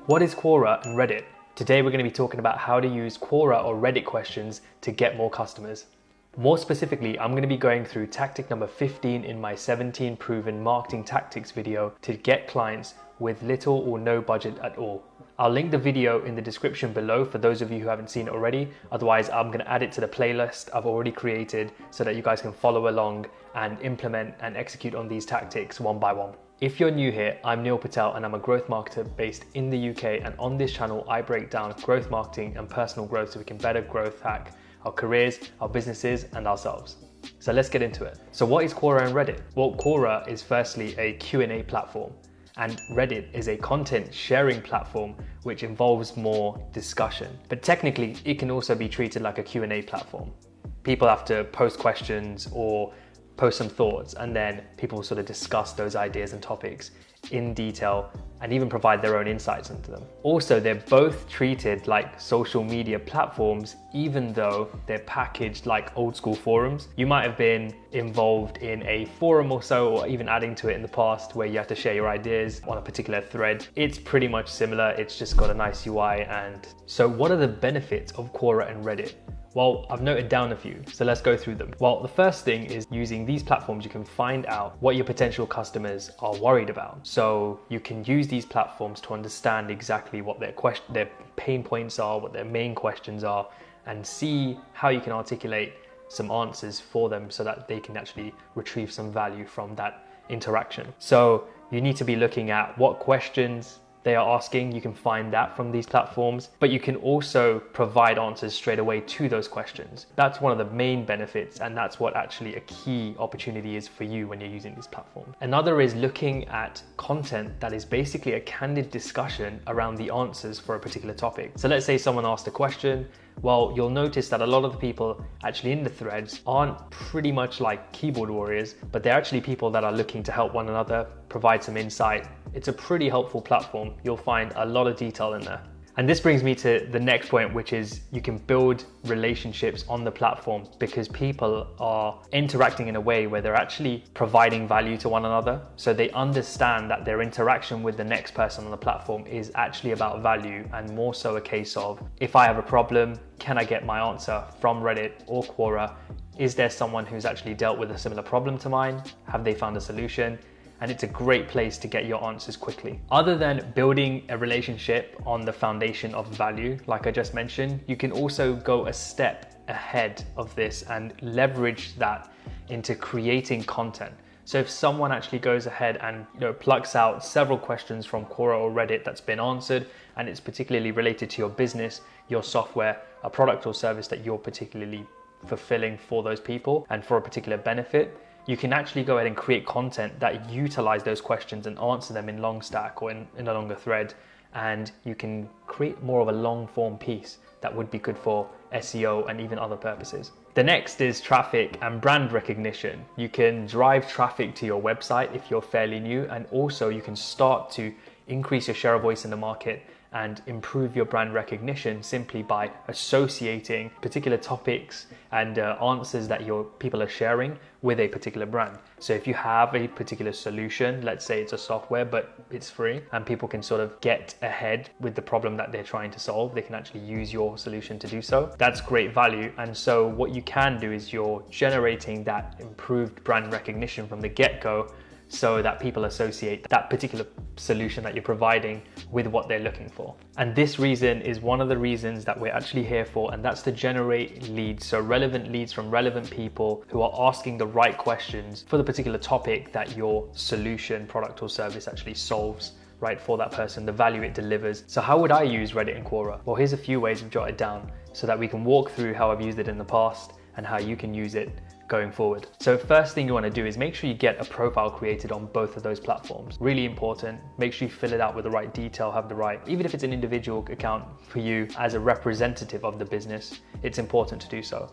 What is Quora and Reddit? Today we're going to be talking about how to use Quora or Reddit questions to get more customers. More specifically, I'm going to be going through tactic number 15 in my 17 proven marketing tactics video to get clients with little or no budget at all. I'll link the video in the description below for those of you who haven't seen it already. Otherwise, I'm going to add it to the playlist I've already created so that you guys can follow along and implement and execute on these tactics one by one. If you're new here, I'm Neil Patel and I'm a growth marketer based in the UK, and on this channel I break down growth marketing and personal growth so we can better growth hack our careers, our businesses and ourselves. So let's get into it. So what is Quora and Reddit? Well, Quora is firstly a Q&A platform and Reddit is a content sharing platform which involves more discussion. But technically it can also be treated like a Q&A platform. People have to post questions or post some thoughts, and then people sort of discuss those ideas and topics in detail and even provide their own insights into them. Also, they're both treated like social media platforms, even though they're packaged like old school forums. You might have been involved in a forum or so, or even adding to it in the past where you have to share your ideas on a particular thread. It's pretty much similar, it's just got a nice UI. And so what are the benefits of Quora and Reddit? Well, I've noted down a few, so let's go through them. Well, the first thing is using these platforms, you can find out what your potential customers are worried about. So you can use these platforms to understand exactly what their pain points are, what their main questions are, and see how you can articulate some answers for them so that they can actually retrieve some value from that interaction. So you need to be looking at what questions they are asking. You can find that from these platforms, but you can also provide answers straight away to those questions. That's one of the main benefits, and that's what actually a key opportunity is for you when you're using these platforms. Another is looking at content that is basically a candid discussion around the answers for a particular topic. So let's say someone asked a question. Well, you'll notice that a lot of the people actually in the threads aren't pretty much like keyboard warriors, but they're actually people that are looking to help one another, provide some insight. It's a pretty helpful platform. You'll find a lot of detail in there. And this brings me to the next point, which is you can build relationships on the platform because people are interacting in a way where they're actually providing value to one another. So they understand that their interaction with the next person on the platform is actually about value, and more so a case of, if I have a problem, can I get my answer from Reddit or Quora? Is there someone who's actually dealt with a similar problem to mine? Have they found a solution? And it's a great place to get your answers quickly. Other than building a relationship on the foundation of value, like I just mentioned, you can also go a step ahead of this and leverage that into creating content. So if someone actually goes ahead and plucks out several questions from Quora or Reddit that's been answered, and it's particularly related to your business, your software, a product or service that you're particularly fulfilling for those people and for a particular benefit, you can actually go ahead and create content that utilize those questions and answer them in long stack or in a longer thread. And you can create more of a long form piece that would be good for SEO and even other purposes. The next is traffic and brand recognition. You can drive traffic to your website if you're fairly new, and also you can start to increase your share of voice in the market and improve your brand recognition simply by associating particular topics and answers that your people are sharing with a particular brand. So if you have a particular solution, let's say it's a software but it's free and people can sort of get ahead with the problem that they're trying to solve, they can actually use your solution to do so. That's great value. And so what you can do is you're generating that improved brand recognition from the get-go, so that people associate that particular solution that you're providing with what they're looking for. And this reason is one of the reasons that we're actually here for, and that's to generate leads. So relevant leads from relevant people who are asking the right questions for the particular topic that your solution, product or service actually solves, right, for that person, the value it delivers. So how would I use Reddit and Quora? Well, here's a few ways I've jotted down so that we can walk through how I've used it in the past and how you can use it going forward. So first thing you want to do is make sure you get a profile created on both of those platforms. Really important. Make sure you fill it out with the right detail, have the right, even if it's an individual account for you as a representative of the business, it's important to do so.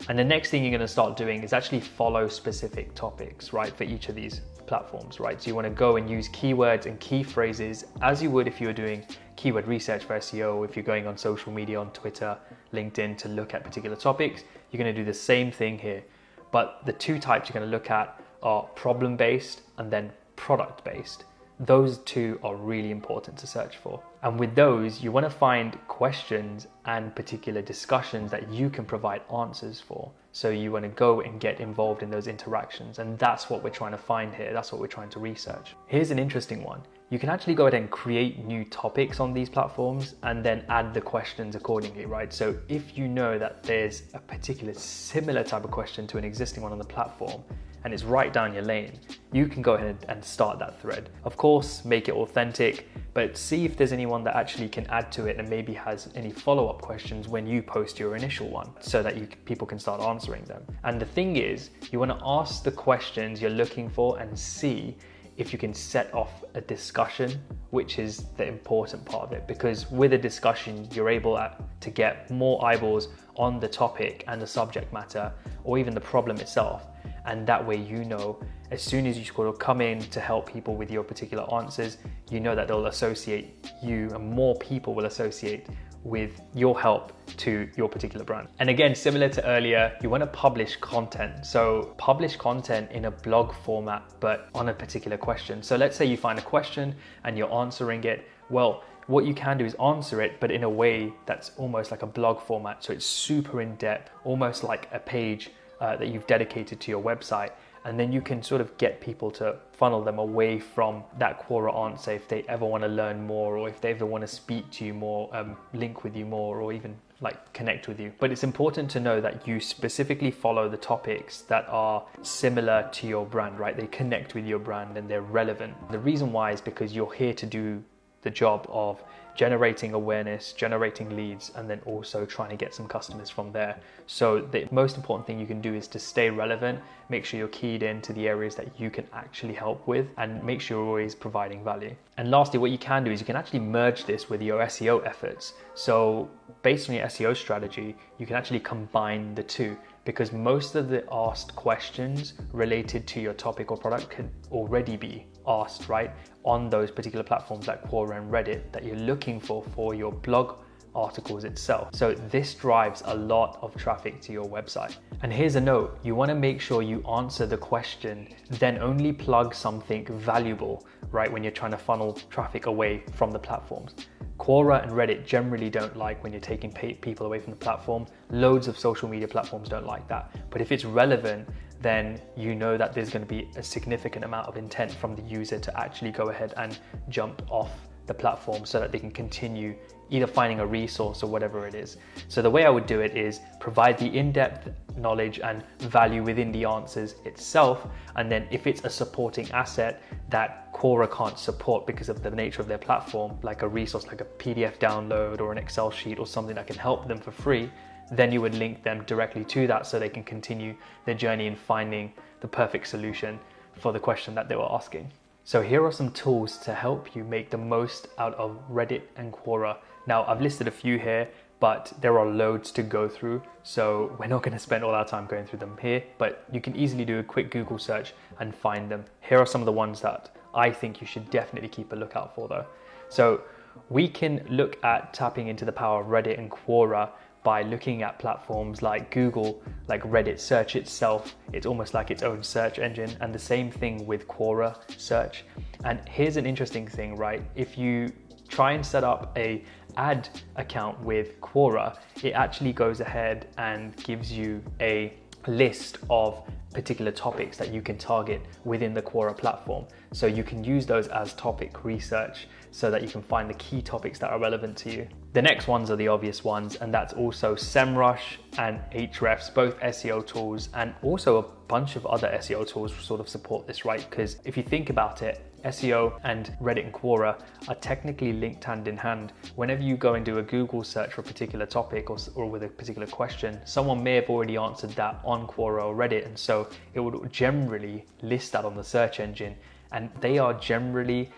And the next thing you're going to start doing is actually follow specific topics, right, for each of these platforms, right? So you want to go and use keywords and key phrases as you would if you were doing keyword research for SEO, if you're going on social media, on Twitter, LinkedIn to look at particular topics. You're going to do the same thing here. But the two types you're going to look at are problem-based and then product-based. Those two are really important to search for. And with those, you want to find questions and particular discussions that you can provide answers for. So you want to go and get involved in those interactions. And that's what we're trying to find here. That's what we're trying to research. Here's an interesting one. You can actually go ahead and create new topics on these platforms and then add the questions accordingly, right? So if you know that there's a particular similar type of question to an existing one on the platform, and it's right down your lane, you can go ahead and start that thread. Of course, make it authentic, but see if there's anyone that actually can add to it and maybe has any follow-up questions when you post your initial one, so that people can start answering them. And the thing is, you want to ask the questions you're looking for and see if you can set off a discussion, which is the important part of it, because with a discussion, you're able to get more eyeballs on the topic and the subject matter, or even the problem itself. And that way, you know, as soon as you sort of come in to help people with your particular answers, you know that they'll associate you, and more people will associate with your help to your particular brand. And again, similar to earlier, you want to publish content. So publish content in a blog format, but on a particular question. So let's say you find a question and you're answering it. Well, what you can do is answer it, but in a way that's almost like a blog format. So it's super in depth, almost like a page that you've dedicated to your website. And then you can sort of get people to funnel them away from that Quora answer if they ever want to learn more, or if they ever want to speak to you more, link with you more, or even like connect with you. But it's important to know that you specifically follow the topics that are similar to your brand, right? They connect with your brand and they're relevant. The reason why is because you're here to do the job of generating awareness, generating leads, and then also trying to get some customers from there. So the most important thing you can do is to stay relevant, make sure you're keyed into the areas that you can actually help with, and make sure you're always providing value. And lastly, what you can do is you can actually merge this with your SEO efforts. So based on your SEO strategy, you can actually combine the two, because most of the asked questions related to your topic or product can already be asked, right, on those particular platforms like Quora and Reddit that you're looking for your blog articles itself. So this drives a lot of traffic to your website. And here's a note, you want to make sure you answer the question, then only plug something valuable, right, when you're trying to funnel traffic away from the platforms. Quora and Reddit generally don't like when you're taking people away from the platform. Loads of social media platforms don't like that. But if it's relevant, then you know that there's going to be a significant amount of intent from the user to actually go ahead and jump off the platform so that they can continue either finding a resource or whatever it is. So the way I would do it is provide the in-depth knowledge and value within the answers itself. And then if it's a supporting asset that Quora can't support because of the nature of their platform, like a resource like a PDF download or an Excel sheet or something that can help them for free, then you would link them directly to that so they can continue their journey in finding the perfect solution for the question that they were asking. So here are some tools to help you make the most out of Reddit and Quora. Now, I've listed a few here, but there are loads to go through. So we're not going to spend all our time going through them here, but you can easily do a quick Google search and find them. Here are some of the ones that I think you should definitely keep a lookout for though. So we can look at tapping into the power of Reddit and Quora by looking at platforms like Google, like Reddit search itself. It's almost like its own search engine, and the same thing with Quora search. And here's an interesting thing, right? If you try and set up a ad account with Quora, it actually goes ahead and gives you a list of particular topics that you can target within the Quora platform. So you can use those as topic research so that you can find the key topics that are relevant to you. The next ones are the obvious ones, and that's also SEMrush and Ahrefs, both SEO tools, and also a bunch of other SEO tools sort of support this, right? Because if you think about it, SEO and Reddit and Quora are technically linked hand in hand. Whenever you go and do a Google search for a particular topic or with a particular question, someone may have already answered that on Quora or Reddit, and so it would generally list that on the search engine, and they are generally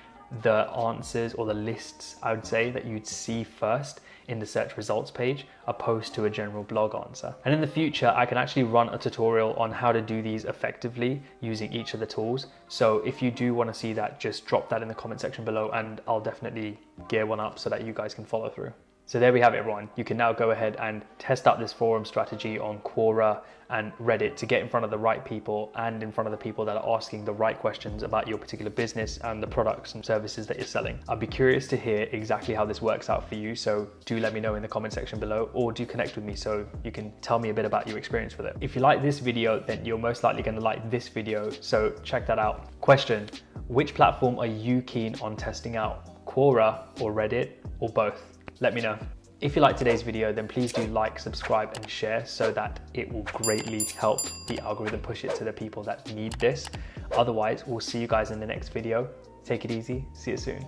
the answers or the lists, I would say, that you'd see first in the search results page opposed to a general blog answer. And in the future, I can actually run a tutorial on how to do these effectively using each of the tools. So if you do want to see that, just drop that in the comment section below and I'll definitely gear one up so that you guys can follow through. So there we have it, everyone. You can now go ahead and test out this forum strategy on Quora and Reddit to get in front of the right people and in front of the people that are asking the right questions about your particular business and the products and services that you're selling. I'd be curious to hear exactly how this works out for you. So do let me know in the comment section below, or do connect with me so you can tell me a bit about your experience with it. If you like this video, then you're most likely going to like this video. So check that out. Question: which platform are you keen on testing out? Quora or Reddit, or both? Let me know. If you liked today's video, then please do like, subscribe, and share so that it will greatly help the algorithm push it to the people that need this. Otherwise, we'll see you guys in the next video. Take it easy. See you soon.